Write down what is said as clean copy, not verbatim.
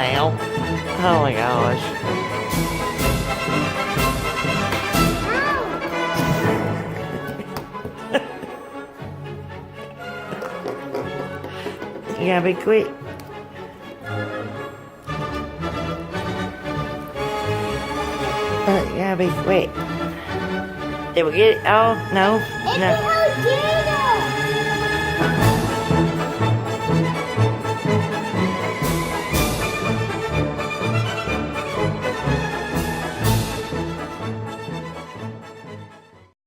now. Oh my gosh. You gotta be quick. You gotta be quick. Did we get it? Oh, no. It's No. a volcano!